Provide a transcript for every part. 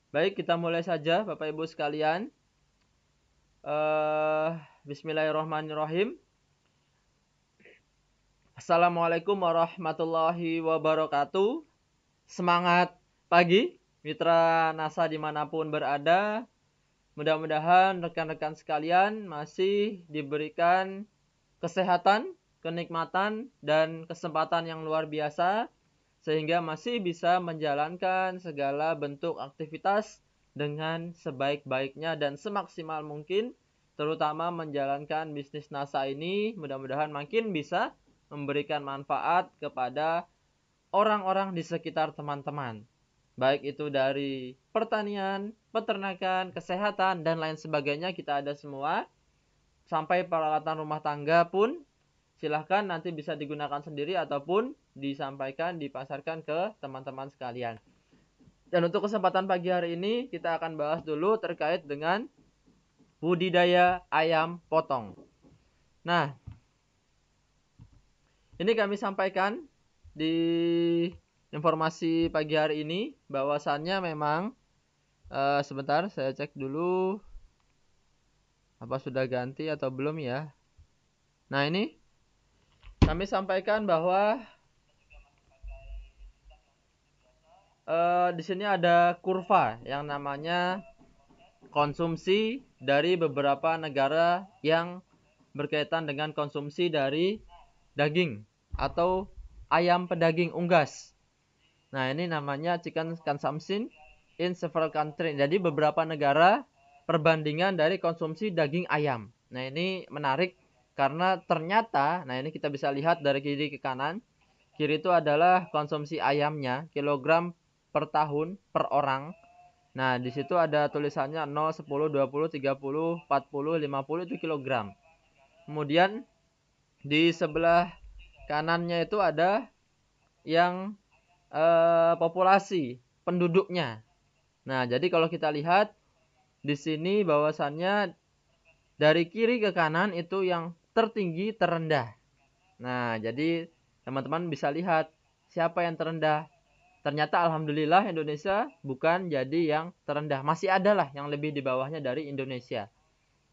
Baik, kita mulai saja Bapak Ibu sekalian. Bismillahirrahmanirrahim. Assalamualaikum warahmatullahi wabarakatuh. Semangat pagi, mitra NASA dimanapun berada. Mudah-mudahan rekan-rekan sekalian masih diberikan kesehatan, kenikmatan, dan kesempatan yang luar biasa sehingga masih bisa menjalankan segala bentuk aktivitas dengan sebaik-baiknya dan semaksimal mungkin, terutama menjalankan bisnis NASA ini mudah-mudahan makin bisa memberikan manfaat kepada orang-orang di sekitar teman-teman. Baik itu dari pertanian, peternakan, kesehatan, dan lain sebagainya kita ada semua. Sampai peralatan rumah tangga pun silahkan nanti bisa digunakan sendiri ataupun disampaikan, dipasarkan ke teman-teman sekalian. Dan untuk kesempatan pagi hari ini kita akan bahas dulu terkait dengan budidaya ayam potong. Nah, ini kami sampaikan di informasi pagi hari ini bahwasannya memang sebentar saya cek dulu apa sudah ganti atau belum ya. Nah, ini kami sampaikan bahwa di sini ada kurva yang namanya konsumsi dari beberapa negara yang berkaitan dengan konsumsi dari daging atau ayam pedaging unggas. Nah, ini namanya chicken consumption in several countries. Jadi beberapa negara perbandingan dari konsumsi daging ayam. Nah, ini menarik karena ternyata, nah ini kita bisa lihat dari kiri ke kanan. Kiri itu adalah konsumsi ayamnya, kilogram per tahun per orang. Nah, di situ ada tulisannya 0, 10, 20, 30, 40, 50 itu kilogram. Kemudian di sebelah kanannya itu ada yang populasi penduduknya. Nah, jadi kalau kita lihat di sini bahwasannya dari kiri ke kanan itu yang tertinggi terendah. Nah, jadi teman-teman bisa lihat siapa yang terendah. Ternyata alhamdulillah Indonesia bukan jadi yang terendah. Masih ada lah yang lebih di bawahnya dari Indonesia.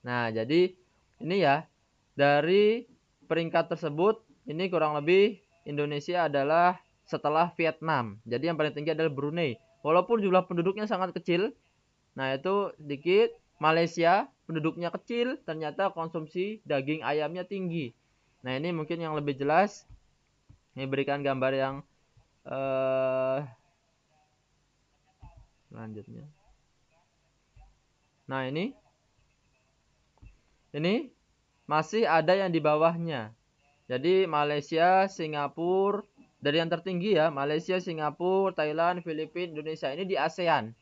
Nah, jadi ini ya, dari peringkat tersebut, ini kurang lebih Indonesia adalah setelah Vietnam. Jadi yang paling tinggi adalah Brunei. Walaupun jumlah penduduknya sangat kecil, nah itu sedikit. Malaysia penduduknya kecil, ternyata konsumsi daging ayamnya tinggi. Nah, ini mungkin yang lebih jelas. Ini berikan gambar yang selanjutnya. Nah, ini masih ada yang di bawahnya. Jadi Malaysia, Singapura, dari yang tertinggi ya, Malaysia, Singapura, Thailand, Filipina, Indonesia. Ini di ASEAN.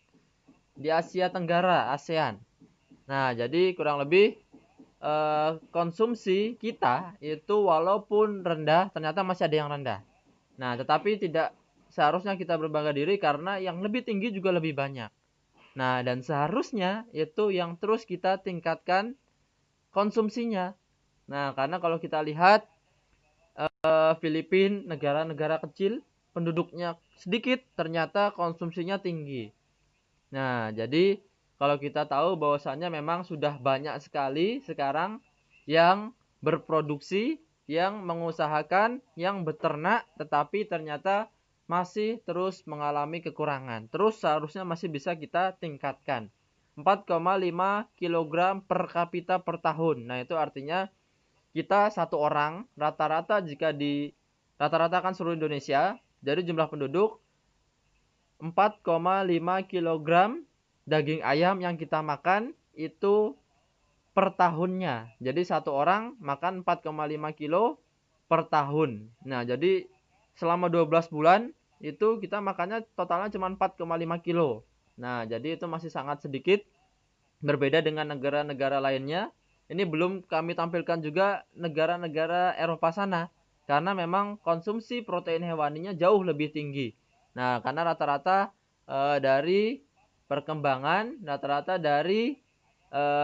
Di Asia Tenggara, ASEAN. Nah, jadi kurang lebih konsumsi kita itu walaupun rendah, ternyata masih ada yang rendah. Nah, tetapi tidak seharusnya kita berbangga diri karena yang lebih tinggi juga lebih banyak. Nah, dan seharusnya itu yang terus kita tingkatkan konsumsinya. Nah, karena kalau kita lihat Filipina, negara-negara kecil, penduduknya sedikit, ternyata konsumsinya tinggi. Nah, jadi kalau kita tahu bahwasannya memang sudah banyak sekali sekarang yang berproduksi, yang mengusahakan, yang beternak, tetapi ternyata masih terus mengalami kekurangan. Terus seharusnya masih bisa kita tingkatkan. 4,5 kg per kapita per tahun. Nah, itu artinya kita satu orang rata-rata jika di rata-rata kan seluruh Indonesia dari jumlah penduduk 4,5 kg daging ayam yang kita makan itu per tahunnya. Jadi satu orang makan 4,5 kilo per tahun. Nah, jadi selama 12 bulan itu kita makannya totalnya cuma 4,5 kilo. Nah, jadi itu masih sangat sedikit berbeda dengan negara-negara lainnya. Ini belum kami tampilkan juga negara-negara Eropa sana. Karena memang konsumsi protein hewaninya jauh lebih tinggi. Nah, karena rata-rata dari perkembangan, rata-rata dari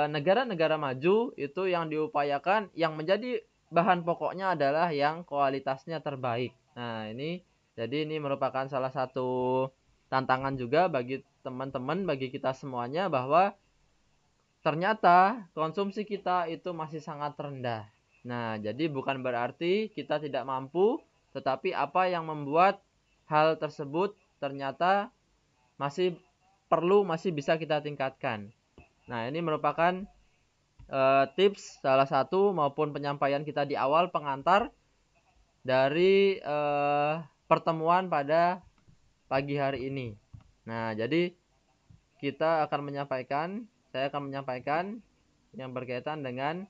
negara-negara maju itu yang diupayakan, yang menjadi bahan pokoknya adalah yang kualitasnya terbaik. Nah, ini jadi ini merupakan salah satu tantangan juga bagi teman-teman, bagi kita semuanya bahwa ternyata konsumsi kita itu masih sangat rendah. Nah, jadi bukan berarti kita tidak mampu, tetapi apa yang membuat hal tersebut ternyata masih perlu, masih bisa kita tingkatkan. Nah, ini merupakan tips salah satu maupun penyampaian kita di awal pengantar dari pertemuan pada pagi hari ini. Nah, jadi saya akan menyampaikan yang berkaitan dengan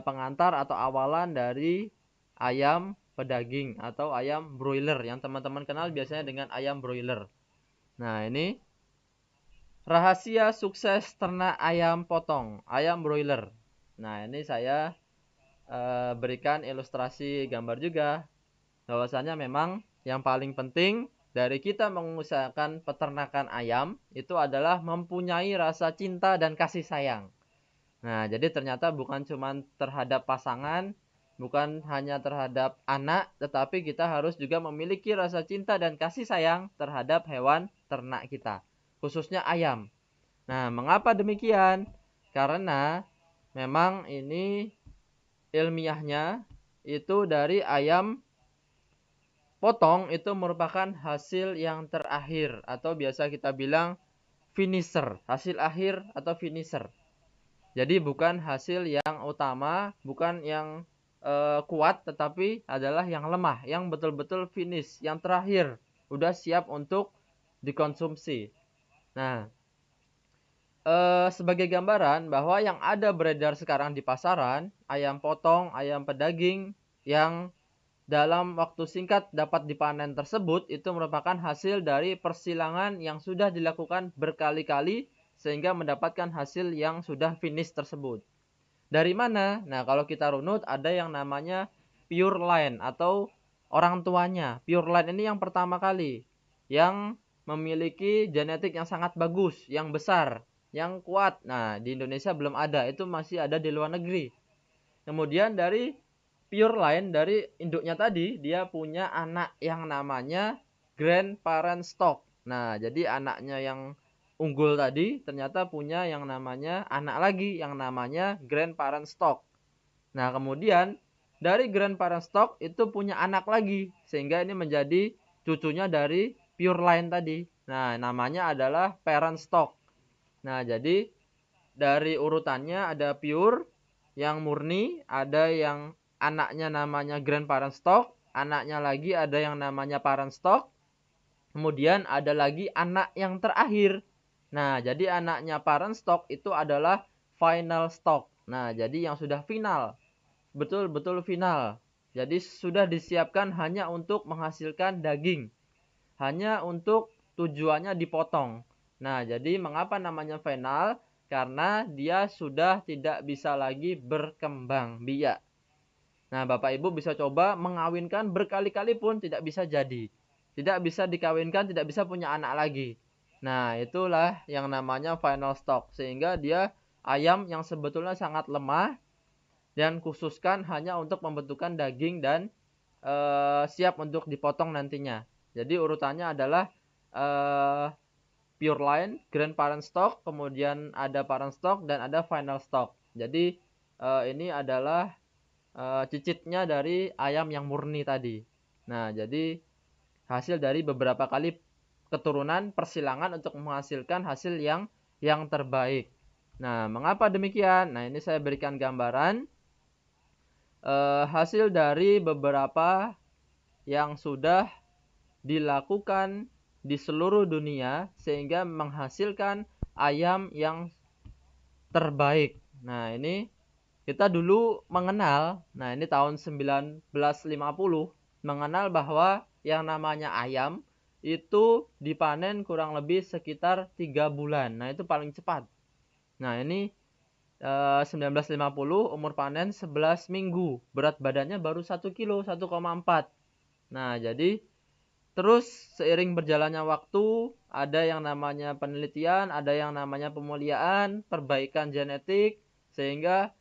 pengantar atau awalan dari ayam pedaging atau ayam broiler yang teman-teman kenal biasanya dengan ayam broiler. Nah, ini rahasia sukses ternak ayam potong, ayam broiler. Nah, ini saya berikan ilustrasi gambar juga. Bahwasanya memang yang paling penting dari kita mengusahakan peternakan ayam itu adalah mempunyai rasa cinta dan kasih sayang. Nah, jadi ternyata bukan cuma terhadap pasangan, bukan hanya terhadap anak, tetapi kita harus juga memiliki rasa cinta dan kasih sayang terhadap hewan ternak kita, khususnya ayam. Nah, mengapa demikian? Karena memang ini ilmiahnya itu dari ayam potong itu merupakan hasil yang terakhir atau biasa kita bilang finisher, hasil akhir atau finisher. Jadi bukan hasil yang utama, bukan yang kuat, tetapi adalah yang lemah, yang betul-betul finish, yang terakhir, udah siap untuk dikonsumsi. Nah, sebagai gambaran bahwa yang ada beredar sekarang di pasaran, ayam potong, ayam pedaging yang dalam waktu singkat dapat dipanen tersebut itu merupakan hasil dari persilangan yang sudah dilakukan berkali-kali sehingga mendapatkan hasil yang sudah finish tersebut. Dari mana? Nah, kalau kita runut ada yang namanya pure line atau orang tuanya. Pure line ini yang pertama kali yang memiliki genetik yang sangat bagus, yang besar, yang kuat. Nah, di Indonesia belum ada, itu masih ada di luar negeri. Kemudian dari pure line, dari induknya tadi, dia punya anak yang namanya grandparent stock. Nah, jadi anaknya yang unggul tadi ternyata punya yang namanya anak lagi yang namanya grandparent stock. Nah, kemudian dari grandparent stock itu punya anak lagi sehingga ini menjadi cucunya dari pure line tadi. Nah, namanya adalah parent stock. Nah, jadi dari urutannya ada pure yang murni, ada yang anaknya namanya grandparent stock, anaknya lagi ada yang namanya parent stock, kemudian ada lagi anak yang terakhir. Nah, jadi anaknya parent stock itu adalah final stock. Nah, jadi yang sudah final, betul-betul final. Jadi sudah disiapkan hanya untuk menghasilkan daging, hanya untuk tujuannya dipotong. Nah, jadi mengapa namanya final? Karena dia sudah tidak bisa lagi berkembang biak. Nah, Bapak Ibu bisa coba mengawinkan berkali-kali pun tidak bisa jadi. Tidak bisa dikawinkan, tidak bisa punya anak lagi. Nah, itulah yang namanya final stock. Sehingga dia ayam yang sebetulnya sangat lemah dan khususkan hanya untuk membentukkan daging dan siap untuk dipotong nantinya. Jadi urutannya adalah pure line, grandparent stock, kemudian ada parent stock dan ada final stock. Jadi ini adalah cicitnya dari ayam yang murni tadi. Nah, jadi hasil dari beberapa kali keturunan persilangan untuk menghasilkan hasil yang terbaik. Nah, mengapa demikian? Nah, ini saya berikan gambaran hasil dari beberapa yang sudah dilakukan di seluruh dunia sehingga menghasilkan ayam yang terbaik. Nah, ini kita dulu mengenal, nah ini tahun 1950, mengenal bahwa yang namanya ayam itu dipanen kurang lebih sekitar 3 bulan. Nah, itu paling cepat. Nah, ini 1950 umur panen 11 minggu. Berat badannya baru 1 kilo, 1,4. Nah, jadi terus seiring berjalannya waktu, ada yang namanya penelitian, ada yang namanya pemuliaan, perbaikan genetik, sehingga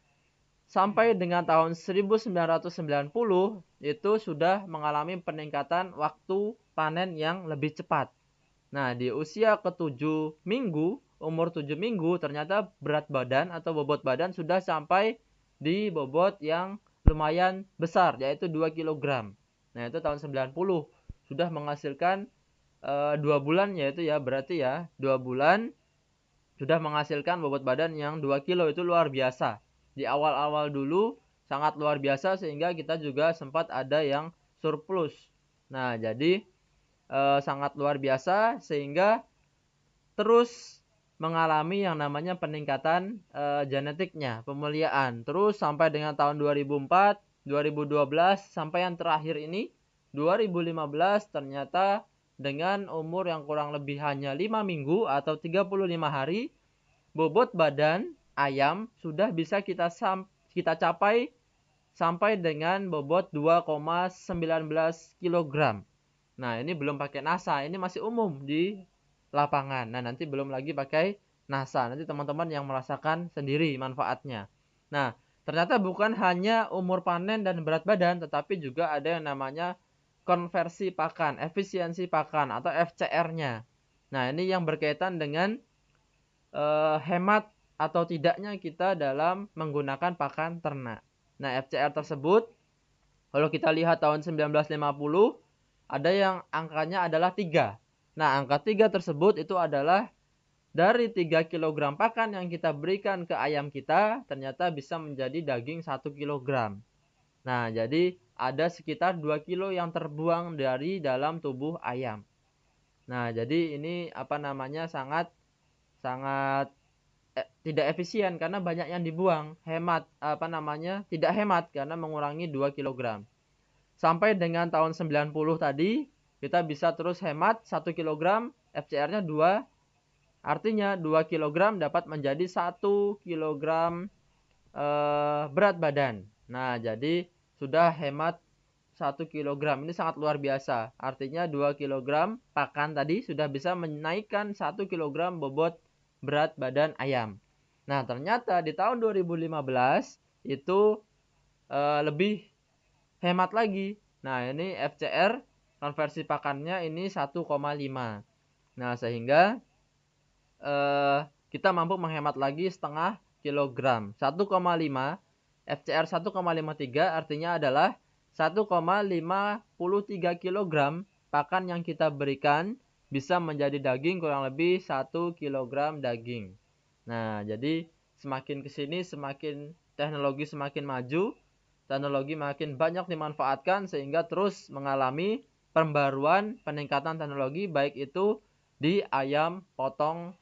sampai dengan tahun 1990 itu sudah mengalami peningkatan waktu panen yang lebih cepat. Nah, di usia ke-7 minggu, umur 7 minggu, ternyata berat badan atau bobot badan sudah sampai di bobot yang lumayan besar, yaitu 2 kilogram. Nah, itu tahun 90 sudah menghasilkan 2 bulan, yaitu ya berarti ya 2 bulan sudah menghasilkan bobot badan yang 2 kilo. Itu luar biasa. Di awal-awal dulu sangat luar biasa sehingga kita juga sempat ada yang surplus. Nah, jadi sangat luar biasa sehingga terus mengalami yang namanya peningkatan genetiknya, pemuliaan. Terus sampai dengan tahun 2004, 2012 sampai yang terakhir ini 2015 ternyata dengan umur yang kurang lebih hanya 5 minggu atau 35 hari, bobot badan ayam sudah bisa kita capai sampai dengan bobot 2,19 kg. Nah, ini belum pakai NASA, ini masih umum di lapangan. Nah, nanti belum lagi pakai NASA. Nanti teman-teman yang merasakan sendiri manfaatnya. Nah, ternyata bukan hanya umur panen dan berat badan, tetapi juga ada yang namanya konversi pakan, efisiensi pakan atau FCR-nya. Nah, ini yang berkaitan dengan hemat atau tidaknya kita dalam menggunakan pakan ternak. Nah, FCR tersebut kalau kita lihat tahun 1950 ada yang angkanya adalah 3. Nah, angka 3 tersebut itu adalah dari 3 kg pakan yang kita berikan ke ayam kita, ternyata bisa menjadi daging 1 kg. Nah, jadi ada sekitar 2 kilo yang terbuang dari dalam tubuh ayam. Nah, jadi ini sangat tidak efisien karena banyak yang dibuang. Tidak hemat karena mengurangi 2 kg. Sampai dengan tahun 90 tadi, kita bisa terus hemat 1 kg, FCR-nya 2. Artinya 2 kg dapat menjadi 1 kg berat badan. Nah, jadi sudah hemat 1 kg. Ini sangat luar biasa. Artinya 2 kg pakan tadi sudah bisa menaikkan 1 kg bobot berat badan ayam. Nah, ternyata di tahun 2015 itu lebih hemat lagi. Nah, ini FCR konversi pakannya ini 1,5. Nah, sehingga kita mampu menghemat lagi setengah kilogram. 1,5 FCR 1,53 artinya adalah 1,53 kilogram pakan yang kita berikan bisa menjadi daging kurang lebih 1 kilogram daging. Nah, jadi semakin kesini semakin teknologi semakin maju, teknologi makin banyak dimanfaatkan sehingga terus mengalami pembaruan peningkatan teknologi baik itu di ayam potong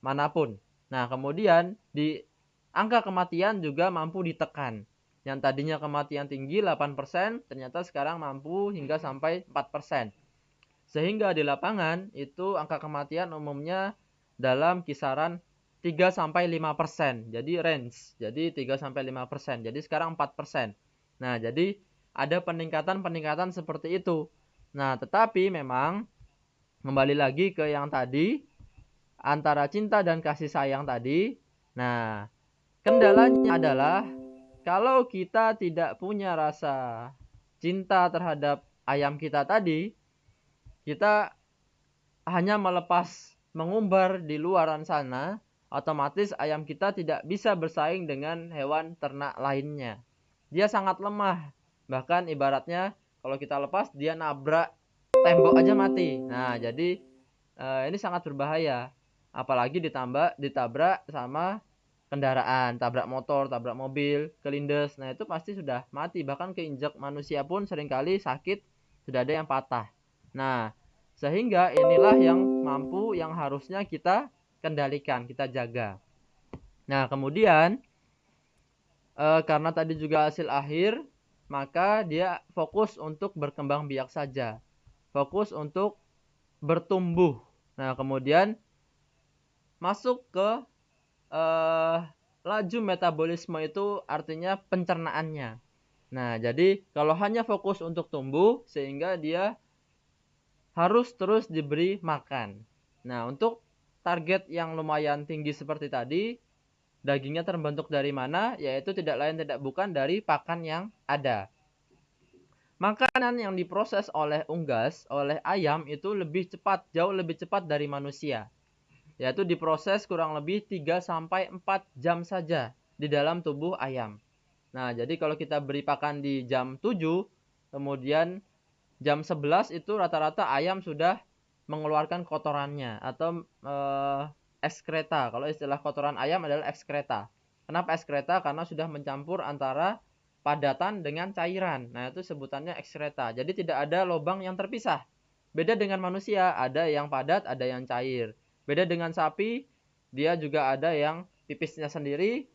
manapun. Nah, kemudian di angka kematian juga mampu ditekan. Yang tadinya kematian tinggi 8%, ternyata sekarang mampu hingga sampai 4%. Sehingga di lapangan itu angka kematian umumnya dalam kisaran 3-5%. Jadi range. Jadi 3-5%. Jadi sekarang 4%. Nah, jadi ada peningkatan-peningkatan seperti itu. Nah, tetapi memang kembali lagi ke yang tadi, antara cinta dan kasih sayang tadi. Nah, kendalanya adalah kalau kita tidak punya rasa cinta terhadap ayam kita tadi, kita hanya melepas mengumbar di luaran sana, otomatis ayam kita tidak bisa bersaing dengan hewan ternak lainnya. Dia sangat lemah. Bahkan ibaratnya kalau kita lepas dia nabrak tembok aja mati. Nah, jadi ini sangat berbahaya. Apalagi ditabrak sama kendaraan, tabrak motor, tabrak mobil, kelindes. Nah, itu pasti sudah mati. Bahkan keinjak manusia pun seringkali sakit, sudah ada yang patah. Nah, sehingga inilah yang mampu, yang harusnya kita kendalikan, kita jaga. Nah, kemudian karena tadi juga hasil akhir, maka dia fokus untuk berkembang biak saja. Fokus untuk bertumbuh. Nah, kemudian masuk ke laju metabolisme itu artinya pencernaannya. Nah, jadi kalau hanya fokus untuk tumbuh, sehingga dia harus terus diberi makan. Nah, untuk target yang lumayan tinggi seperti tadi, dagingnya terbentuk dari mana? Yaitu tidak lain tidak bukan dari pakan yang ada. makanan yang diproses oleh unggas, oleh ayam itu lebih cepat, jauh lebih cepat dari manusia. Yaitu diproses kurang lebih 3-4 jam saja di dalam tubuh ayam. Nah, jadi kalau kita beri pakan di jam 7, kemudian jam 11 itu rata-rata ayam sudah mengeluarkan kotorannya atau ekskreta. Kalau istilah kotoran ayam adalah ekskreta. Kenapa ekskreta? Karena sudah mencampur antara padatan dengan cairan. Nah, itu sebutannya ekskreta. Jadi tidak ada lubang yang terpisah. Beda dengan manusia, ada yang padat, ada yang cair. Beda dengan sapi, dia juga ada yang pipisnya sendiri,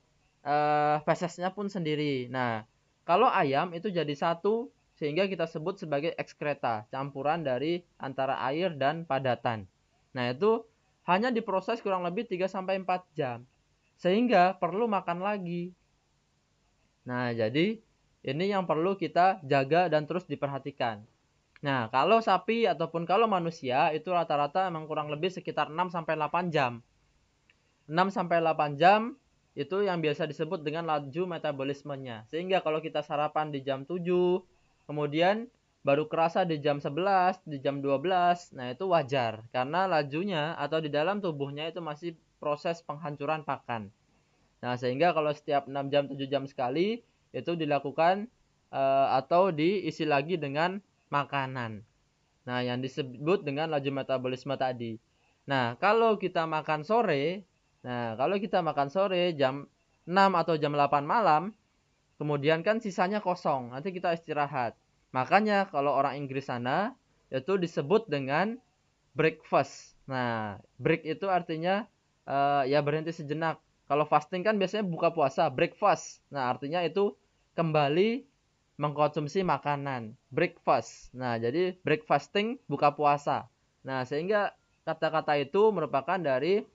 fesesnya pun sendiri. Nah, kalau ayam itu jadi satu, sehingga kita sebut sebagai ekskreta, campuran dari antara air dan padatan. Nah, itu hanya diproses kurang lebih 3-4 jam. Sehingga perlu makan lagi. Nah, jadi ini yang perlu kita jaga dan terus diperhatikan. Nah, kalau sapi ataupun kalau manusia itu rata-rata memang kurang lebih sekitar 6-8 jam. 6-8 jam itu yang biasa disebut dengan laju metabolismenya. Sehingga kalau kita sarapan di jam 7, kemudian baru kerasa di jam 11, di jam 12, nah itu wajar. Karena lajunya atau di dalam tubuhnya itu masih proses penghancuran pakan. Nah, sehingga kalau setiap 6 jam, 7 jam sekali, itu dilakukan atau diisi lagi dengan makanan. Nah, yang disebut dengan laju metabolisme tadi. Nah, kalau kita makan sore, jam 6 atau jam 8 malam, kemudian kan sisanya kosong, nanti kita istirahat. Makanya kalau orang Inggris sana, itu disebut dengan breakfast. Nah, break itu artinya ya berhenti sejenak. Kalau fasting kan biasanya buka puasa, breakfast. Nah, artinya itu kembali mengkonsumsi makanan, breakfast. Nah, jadi breakfasting buka puasa. Nah, sehingga kata-kata itu merupakan dari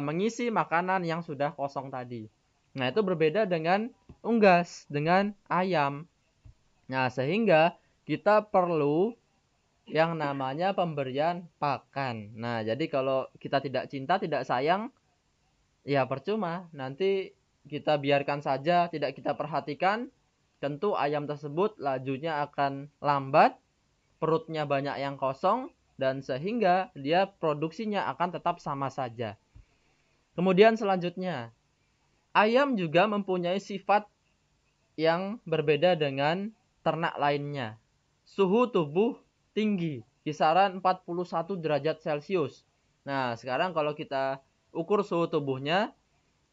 mengisi makanan yang sudah kosong tadi. Nah, itu berbeda dengan unggas, dengan ayam. Nah, sehingga kita perlu yang namanya pemberian pakan. Nah, jadi kalau kita tidak cinta, tidak sayang, ya percuma. Nanti kita biarkan saja, tidak kita perhatikan, tentu ayam tersebut lajunya akan lambat, perutnya banyak yang kosong, dan sehingga dia produksinya akan tetap sama saja. Kemudian selanjutnya, ayam juga mempunyai sifat yang berbeda dengan ternak lainnya. Suhu tubuh tinggi, kisaran 41 derajat Celcius. Nah, sekarang kalau kita ukur suhu tubuhnya,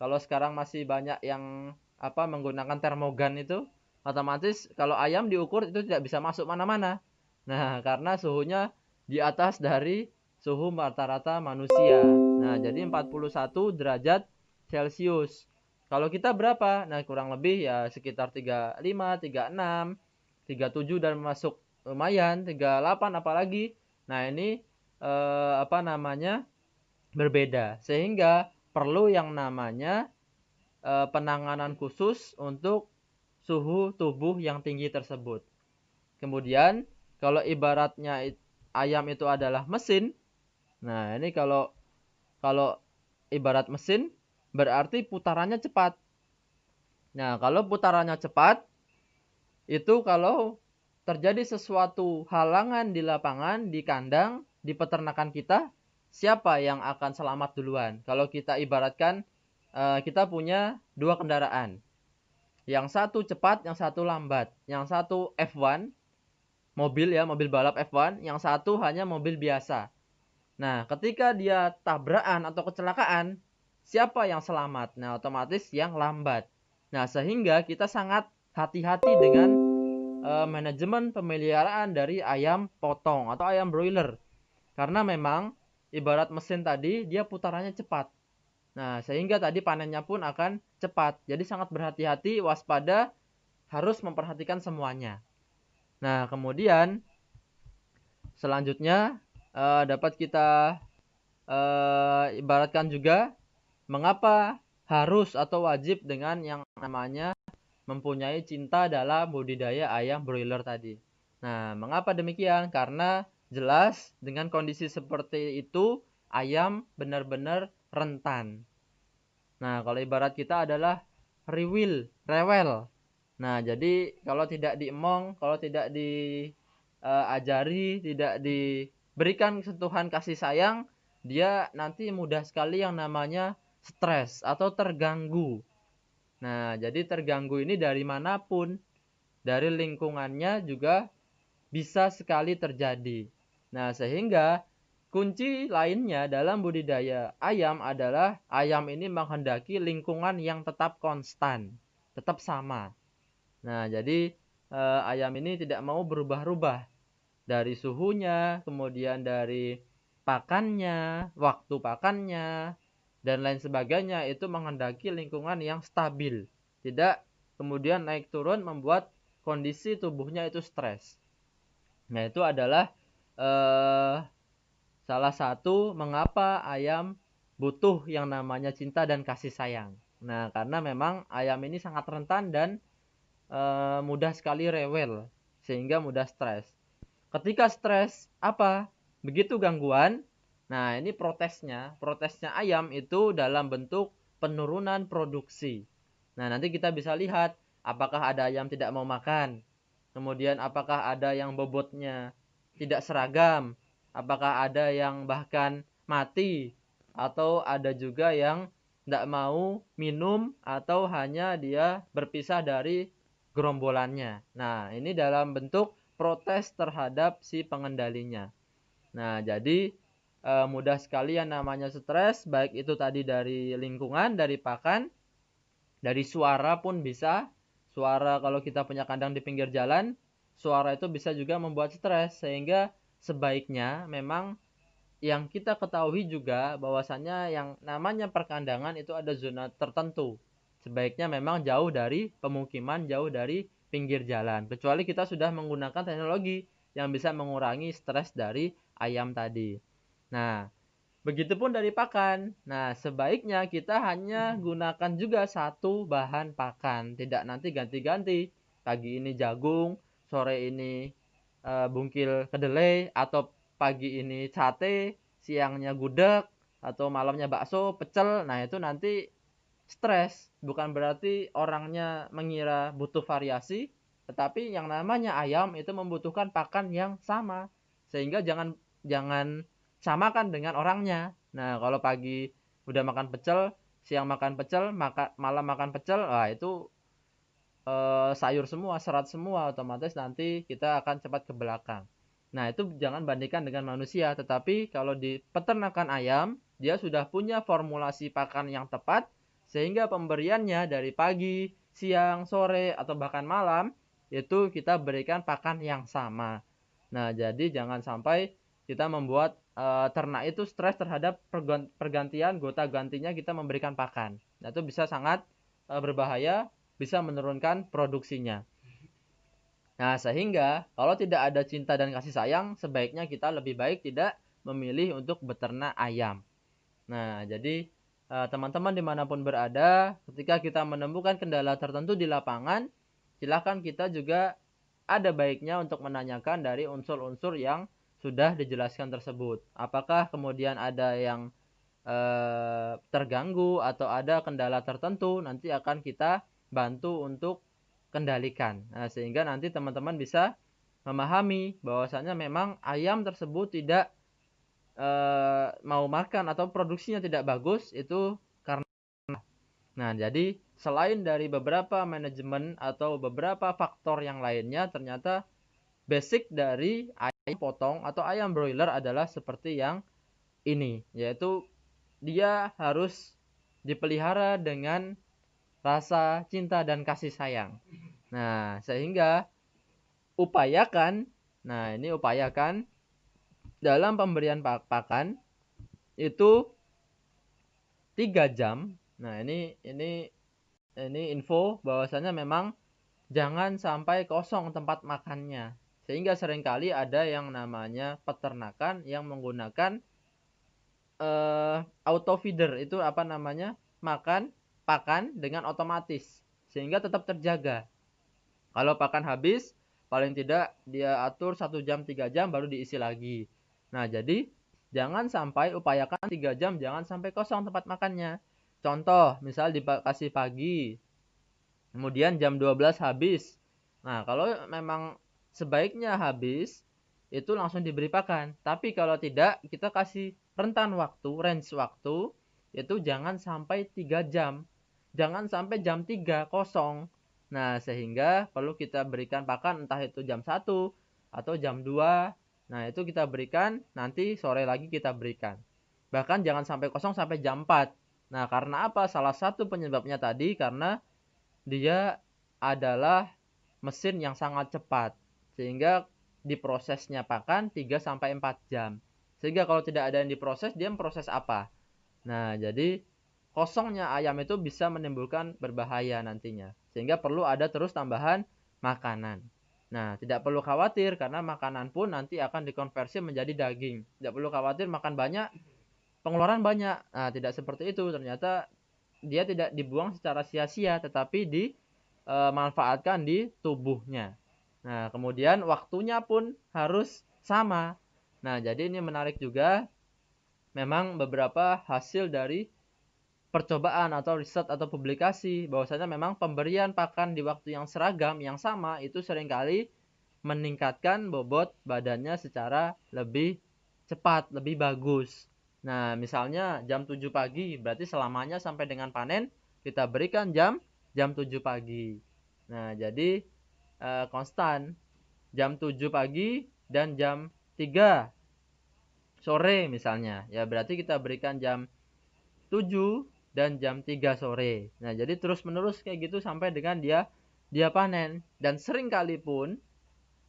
kalau sekarang masih banyak yang menggunakan termogan itu, otomatis kalau ayam diukur itu tidak bisa masuk mana-mana. Nah, karena suhunya di atas dari suhu rata-rata manusia. Nah, jadi 41 derajat Celcius. Kalau kita berapa? Nah, kurang lebih ya sekitar 35, 36, 37 dan masuk lumayan, 38 apalagi. Nah, ini berbeda. Sehingga perlu yang namanya penanganan khusus untuk suhu tubuh yang tinggi tersebut. Kemudian kalau ibaratnya ayam itu adalah mesin, nah ini kalau ibarat mesin berarti putarannya cepat. Nah, kalau putarannya cepat itu kalau terjadi sesuatu halangan di lapangan, di kandang, di peternakan kita, siapa yang akan selamat duluan? Kalau kita ibaratkan kita punya dua kendaraan. Yang satu cepat, yang satu lambat. Yang satu F1, mobil balap F1. Yang satu hanya mobil biasa. Nah, ketika dia tabrakan atau kecelakaan, siapa yang selamat? Nah, otomatis yang lambat. Nah, sehingga kita sangat hati-hati dengan manajemen pemeliharaan dari ayam potong atau ayam broiler. Karena memang ibarat mesin tadi, dia putarannya cepat. Nah, sehingga tadi panennya pun akan cepat. Jadi sangat berhati-hati, waspada, harus memperhatikan semuanya. Nah, kemudian selanjutnya dapat kita ibaratkan juga mengapa harus atau wajib dengan yang namanya mempunyai cinta dalam budidaya ayam broiler tadi. Nah, mengapa demikian? Karena jelas dengan kondisi seperti itu ayam benar-benar rentan. Nah, kalau ibarat kita adalah rewel. Nah, jadi kalau tidak diemong, kalau tidak diajari, tidak diberikan sentuhan kasih sayang, dia nanti mudah sekali yang namanya stres atau terganggu. Nah, jadi terganggu ini dari manapun, dari lingkungannya juga bisa sekali terjadi. Nah, sehingga kunci lainnya dalam budidaya ayam adalah ayam ini menghendaki lingkungan yang tetap konstan, tetap sama. Nah, jadi ayam ini tidak mau berubah-ubah dari suhunya, kemudian dari pakannya, waktu pakannya, dan lain sebagainya itu menghendaki lingkungan yang stabil. Tidak kemudian naik turun membuat kondisi tubuhnya itu stres. Nah, itu adalah eh, salah satu mengapa ayam butuh yang namanya cinta dan kasih sayang. Nah, karena memang ayam ini sangat rentan dan mudah sekali rewel sehingga mudah stres. Ketika stres apa? Begitu gangguan. Nah, ini protesnya ayam itu dalam bentuk penurunan produksi. Nah, nanti kita bisa lihat apakah ada ayam tidak mau makan. Kemudian apakah ada yang bobotnya tidak seragam? Apakah ada yang bahkan mati? Atau ada juga yang tidak mau minum atau hanya dia berpisah dari gerombolannya. Nah, ini dalam bentuk protes terhadap si pengendalinya. Nah, jadi mudah sekali yang namanya stres, baik itu tadi dari lingkungan, dari pakan, dari suara pun bisa. Suara kalau kita punya kandang di pinggir jalan, suara itu bisa juga membuat stres, sehingga sebaiknya memang yang kita ketahui juga bahwasannya yang namanya perkandangan itu ada zona tertentu. Sebaiknya memang jauh dari pemukiman, jauh dari pinggir jalan. Kecuali kita sudah menggunakan teknologi yang bisa mengurangi stres dari ayam tadi. Nah, begitupun dari pakan. Nah, sebaiknya kita hanya gunakan juga satu bahan pakan, tidak nanti ganti-ganti. Pagi ini jagung, sore ini bungkil kedelai, atau pagi ini sate, siangnya gudeg, atau malamnya bakso, pecel. Nah, itu nanti stres. Bukan berarti orangnya mengira butuh variasi, tetapi yang namanya ayam itu membutuhkan pakan yang sama. Sehingga jangan jangan samakan dengan orangnya. Nah, kalau pagi udah makan pecel, siang makan pecel, malam makan pecel, wah itu sayur semua, serat semua, otomatis nanti kita akan cepat ke belakang. Nah, itu jangan bandingkan dengan manusia, tetapi kalau di peternakan ayam, dia sudah punya formulasi pakan yang tepat, sehingga pemberiannya dari pagi, siang, sore, atau bahkan malam, itu kita berikan pakan yang sama. Nah, jadi jangan sampai kita membuat ternak itu stres terhadap pergantian gonta-gantinya kita memberikan pakan. Nah, itu bisa sangat berbahaya, bisa menurunkan produksinya. Nah, sehingga kalau tidak ada cinta dan kasih sayang, sebaiknya kita lebih baik tidak memilih untuk beternak ayam. Nah, jadi teman-teman dimanapun berada, ketika kita menemukan kendala tertentu di lapangan, silakan kita juga ada baiknya untuk menanyakan dari unsur-unsur yang sudah dijelaskan tersebut. Apakah kemudian ada yang terganggu atau ada kendala tertentu, nanti akan kita bantu untuk kendalikan. Nah, sehingga nanti teman-teman bisa memahami bahwasanya memang ayam tersebut tidak mau makan atau produksinya tidak bagus itu karena. Nah, jadi selain dari beberapa manajemen atau beberapa faktor yang lainnya, ternyata basic dari ayam potong atau ayam broiler adalah seperti yang ini, yaitu dia harus dipelihara dengan rasa cinta dan kasih sayang. Nah, sehingga upayakan, nah ini upayakan dalam pemberian pakan itu 3 jam. Nah, ini info bahwasanya memang jangan sampai kosong tempat makannya. Sehingga seringkali ada yang namanya peternakan yang menggunakan auto feeder, itu apa namanya? Makan pakan dengan otomatis sehingga tetap terjaga. Kalau pakan habis, paling tidak dia atur 1 jam 3 jam baru diisi lagi. Nah, jadi jangan sampai upayakan 3 jam, jangan sampai kosong tempat makannya. Contoh, misal dikasih pagi. Kemudian jam 12 habis. Nah, kalau memang sebaiknya habis, itu langsung diberi pakan. Tapi kalau tidak, kita kasih rentan waktu, range waktu, itu jangan sampai 3 jam. Jangan sampai jam 3 kosong. Nah, sehingga perlu kita berikan pakan entah itu jam 1 atau jam 2. Nah, itu kita berikan, nanti sore lagi kita berikan. Bahkan jangan sampai kosong sampai jam 4. Nah, karena apa? Salah satu penyebabnya tadi karena dia adalah mesin yang sangat cepat, sehingga diprosesnya pakan 3 sampai 4 jam. Sehingga kalau tidak ada yang diproses, dia memproses apa? Nah, jadi kosongnya ayam itu bisa menimbulkan berbahaya nantinya. Sehingga perlu ada terus tambahan makanan. Nah, tidak perlu khawatir karena makanan pun nanti akan dikonversi menjadi daging. Tidak perlu khawatir makan banyak, pengeluaran banyak. Nah, tidak seperti itu. Ternyata dia tidak dibuang secara sia-sia, tetapi dimanfaatkan di tubuhnya. Nah, kemudian waktunya pun harus sama. Nah, jadi ini menarik juga. Memang beberapa hasil dari percobaan atau riset atau publikasi bahwasanya memang pemberian pakan di waktu yang seragam, yang sama, itu seringkali meningkatkan bobot badannya secara lebih cepat, lebih bagus. Nah, misalnya jam 7 pagi, berarti selamanya sampai dengan panen kita berikan jam 7 pagi. Nah, jadi konstan jam 7 pagi dan jam 3 sore misalnya. Ya, berarti kita berikan jam 7 dan jam 3 sore. Nah, jadi terus-menerus kayak gitu sampai dengan dia panen. Dan sering kali pun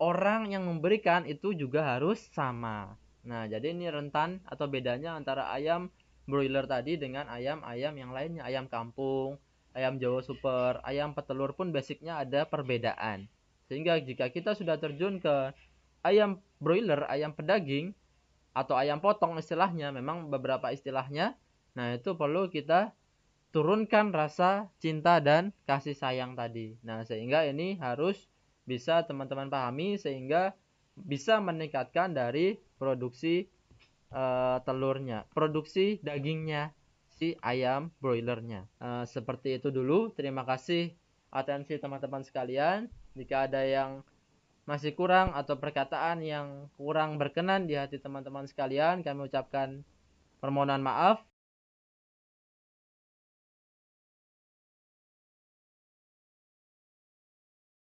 orang yang memberikan itu juga harus sama. Nah, jadi ini rentan atau bedanya antara ayam broiler tadi dengan ayam-ayam yang lainnya. Ayam kampung, ayam Jawa super, ayam petelur pun basicnya ada perbedaan. Sehingga jika kita sudah terjun ke ayam broiler, ayam pedaging, atau ayam potong istilahnya, memang beberapa istilahnya, nah itu perlu kita turunkan rasa cinta dan kasih sayang tadi. Nah, sehingga ini harus bisa teman-teman pahami sehingga bisa meningkatkan dari produksi telurnya, produksi dagingnya si ayam broilernya. Seperti itu dulu. Terima kasih atensi teman-teman sekalian. Jika ada yang masih kurang atau perkataan yang kurang berkenan di hati teman-teman sekalian, kami ucapkan permohonan maaf.